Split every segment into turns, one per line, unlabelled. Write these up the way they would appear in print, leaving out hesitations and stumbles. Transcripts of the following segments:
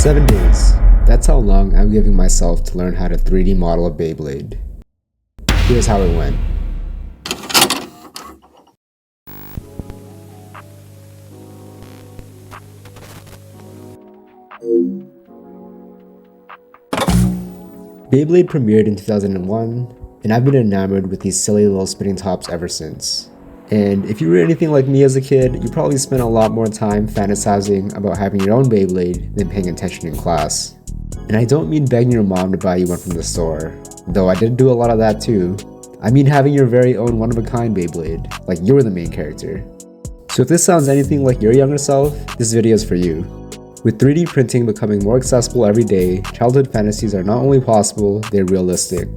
7 days. That's how long I'm giving myself to learn how to 3D model a Beyblade. Here's how it went. Beyblade premiered in 2001, and I've been enamored with these silly little spinning tops ever since. And if you were anything like me as a kid, you probably spent a lot more time fantasizing about having your own Beyblade than paying attention in class. And I don't mean begging your mom to buy you one from the store, though I did do a lot of that too. I mean having your very own one-of-a-kind Beyblade, like you're the main character. So if this sounds anything like your younger self, this video is for you. With 3D printing becoming more accessible every day, childhood fantasies are not only possible, they're realistic.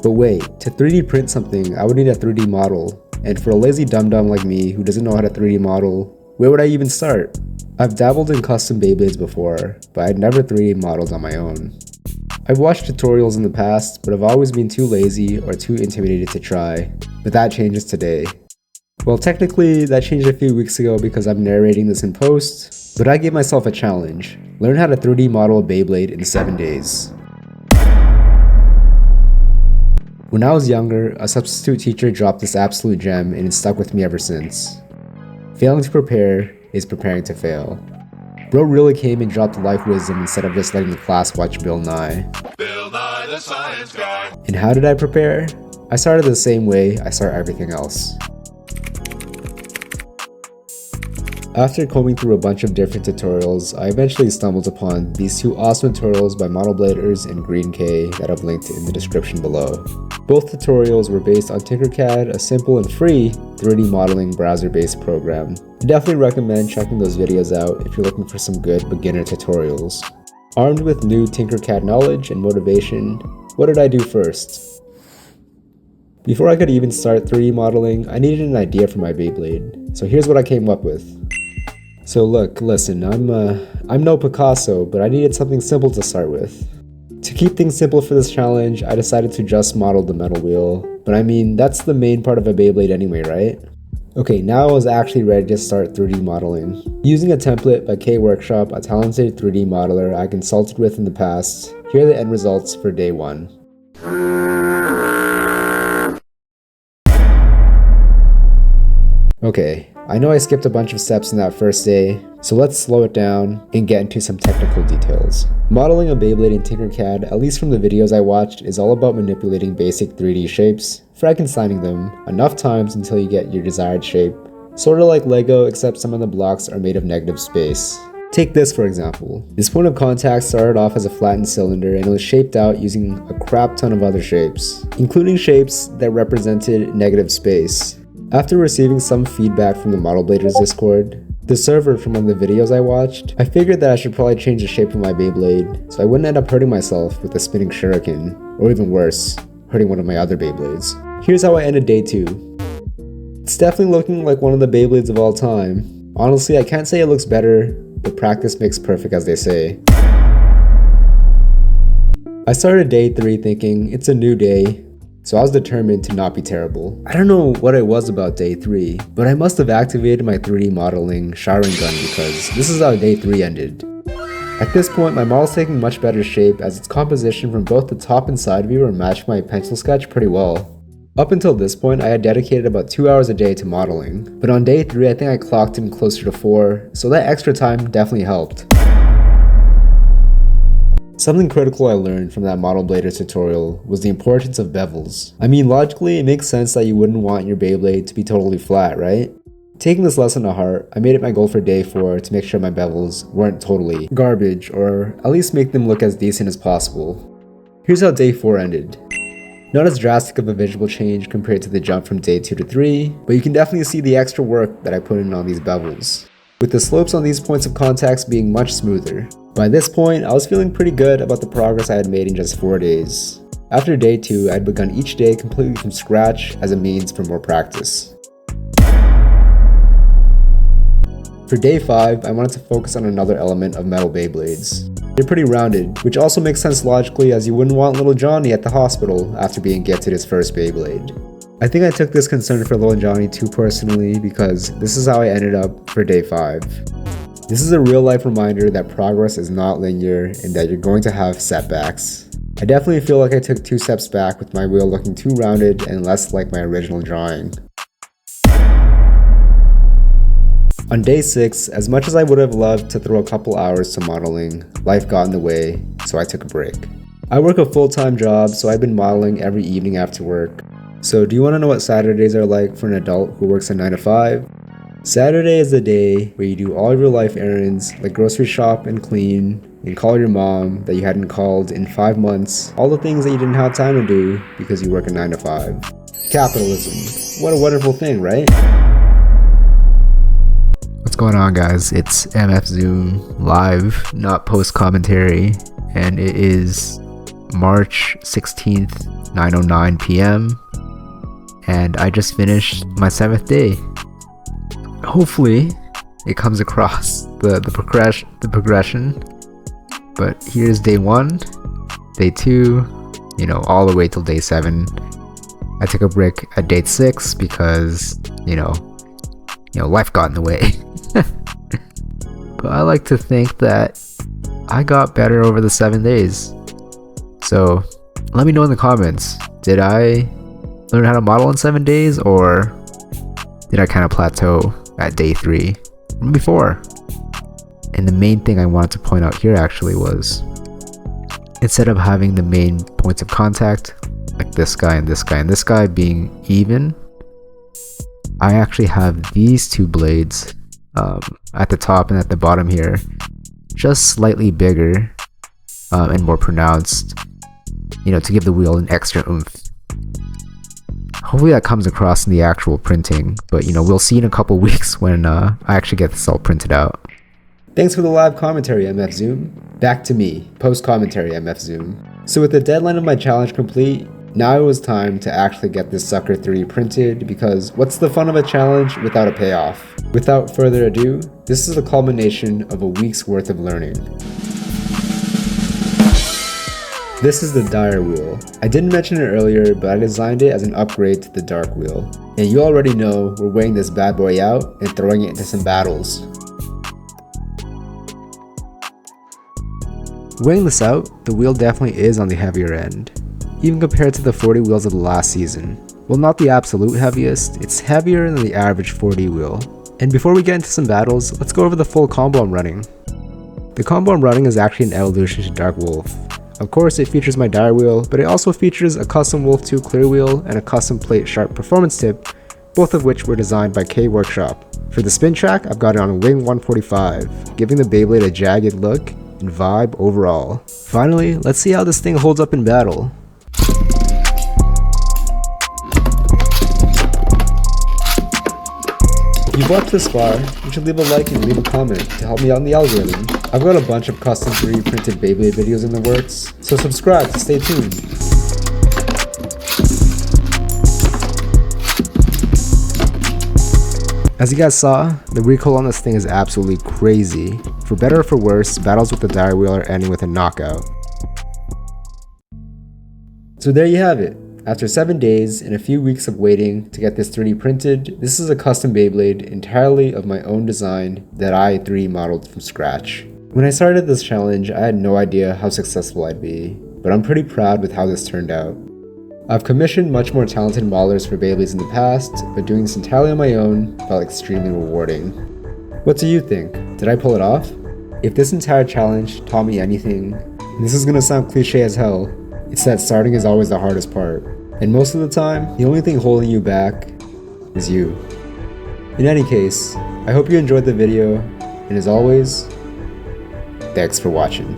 But wait, to 3D print something, I would need a 3D model. And for a lazy dum-dum like me who doesn't know how to 3D model, where would I even start? I've dabbled in custom Beyblades before, but I'd never 3D modeled on my own. I've watched tutorials in the past, but I've always been too lazy or too intimidated to try. But that changes today. Well, technically, that changed a few weeks ago because I'm narrating this in post, but I gave myself a challenge. Learn how to 3D model a Beyblade in 7 days. When I was younger, a substitute teacher dropped this absolute gem and it's stuck with me ever since. Failing to prepare is preparing to fail. Bro really came and dropped life wisdom instead of just letting the class watch Bill Nye.
Bill Nye the Science Guy.
And how did I prepare? I started the same way I start everything else. After combing through a bunch of different tutorials, I eventually stumbled upon these two awesome tutorials by Modelbladers and Green K that I've linked in the description below. Both tutorials were based on TinkerCAD, a simple and free 3D modeling browser-based program. I definitely recommend checking those videos out if you're looking for some good beginner tutorials. Armed with new TinkerCAD knowledge and motivation, what did I do first? Before I could even start 3D modeling, I needed an idea for my Beyblade, so here's what I came up with. So listen, I'm no Picasso, but I needed something simple to start with. To keep things simple for this challenge, I decided to just model the metal wheel, but I mean, that's the main part of a Beyblade anyway, right? Okay, now I was actually ready to start 3D modeling. Using a template by K Workshop, a talented 3D modeler I consulted with in the past, here are the end results for day 1. Okay, I know I skipped a bunch of steps in that first day, so let's slow it down and get into some technical details. Modeling a Beyblade in TinkerCAD, at least from the videos I watched, is all about manipulating basic 3D shapes, Frankensteining them enough times until you get your desired shape. Sorta like Lego, except some of the blocks are made of negative space. Take this for example. This point of contact started off as a flattened cylinder and it was shaped out using a crap ton of other shapes, including shapes that represented negative space. After receiving some feedback from the Modelbladers Discord, the server from one of the videos I watched, I figured that I should probably change the shape of my Beyblade so I wouldn't end up hurting myself with a spinning shuriken, or even worse, hurting one of my other Beyblades. Here's how I ended day 2. It's definitely looking like one of the Beyblades of all time. Honestly, I can't say it looks better, but practice makes perfect as they say. I started day 3 thinking, it's a new day, so I was determined to not be terrible. I don't know what it was about day 3, but I must have activated my 3D modeling showering gun because this is how day 3 ended. At this point, my model's taking much better shape as its composition from both the top and side view are matching my pencil sketch pretty well. Up until this point, I had dedicated about 2 hours a day to modeling, but on day 3 I think I clocked in closer to 4, so that extra time definitely helped. Something critical I learned from that Modelblader tutorial was the importance of bevels. I mean, logically, it makes sense that you wouldn't want your Beyblade to be totally flat, right? Taking this lesson to heart, I made it my goal for day 4 to make sure my bevels weren't totally garbage, or at least make them look as decent as possible. Here's how day 4 ended. Not as drastic of a visual change compared to the jump from day 2 to 3, but you can definitely see the extra work that I put in on these bevels, with the slopes on these points of contacts being much smoother. By this point, I was feeling pretty good about the progress I had made in just 4 days. After day 2, I had begun each day completely from scratch as a means for more practice. For day 5, I wanted to focus on another element of metal Beyblades. They're pretty rounded, which also makes sense logically as you wouldn't want little Johnny at the hospital after being gifted his first Beyblade. I think I took this concern for little Johnny too personally because this is how I ended up for day 5. This is a real life reminder that progress is not linear and that you're going to have setbacks. I definitely feel like I took 2 steps back with my wheel looking too rounded and less like my original drawing. On day 6, as much as I would have loved to throw a couple hours to modeling, life got in the way, so I took a break. I work a full-time job, so I've been modeling every evening after work. So do you want to know what Saturdays are like for an adult who works a 9 to 5? Saturday is the day where you do all of your life errands, like grocery shop and clean, and call your mom that you hadn't called in 5 months, all the things that you didn't have time to do because you work a 9 to 5. Capitalism. What a wonderful thing, right? What's going on, guys? It's MF Zoom live, not post commentary, and it is March 16th, 9:09 p.m. and I just finished my 7th day. Hopefully it comes across the progression, but here's day 1, day 2, all the way till day 7. I took a break at day 6 because life got in the way. But I like to think that I got better over the 7 days. So let me know in the comments, did I learn how to model in 7 days, or did I kind of plateau at day 3 from before? And the main thing I wanted to point out here actually was, instead of having the main points of contact, like this guy and this guy and this guy being even, I actually have these 2 blades at the top and at the bottom here, just slightly bigger and more pronounced, to give the wheel an extra oomph. Hopefully that comes across in the actual printing, but we'll see in a couple weeks when I actually get this all printed out. Thanks for the live commentary, MF Zoom. Back to me, post commentary, MF Zoom. So with the deadline of my challenge complete, now it was time to actually get this sucker 3D printed, because what's the fun of a challenge without a payoff? Without further ado, this is the culmination of a week's worth of learning. This is the dire wheel. I didn't mention it earlier, but I designed it as an upgrade to the dark wheel. And you already know we're weighing this bad boy out and throwing it into some battles. Weighing this out, the wheel definitely is on the heavier end, even compared to the 40 wheels of the last season. Well, not the absolute heaviest, it's heavier than the average 40 wheel. And before we get into some battles, let's go over the full combo I'm running. The combo I'm running is actually an evolution to Dark Wolf. Of course, it features my dire wheel, but it also features a custom Wolf 2 clear wheel and a custom plate sharp performance tip, both of which were designed by K Workshop. For the spin track, I've got it on wing 145, giving the Beyblade a jagged look and vibe overall. Finally, let's see how this thing holds up in battle. If you've watched this far, you should leave a like and leave a comment to help me out in the algorithm. I've got a bunch of custom 3D printed Beyblade videos in the works, so subscribe to stay tuned. As you guys saw, the recoil on this thing is absolutely crazy. For better or for worse, battles with the dire wheel are ending with a knockout. So there you have it. After 7 days and a few weeks of waiting to get this 3D printed, this is a custom Beyblade entirely of my own design that I 3D modeled from scratch. When I started this challenge, I had no idea how successful I'd be, but I'm pretty proud with how this turned out. I've commissioned much more talented modelers for Beyblades in the past, but doing this entirely on my own felt extremely rewarding. What do you think? Did I pull it off? If this entire challenge taught me anything, and this is gonna sound cliche as hell, it's that starting is always the hardest part. And most of the time, the only thing holding you back is you. In any case, I hope you enjoyed the video, and as always, thanks for watching.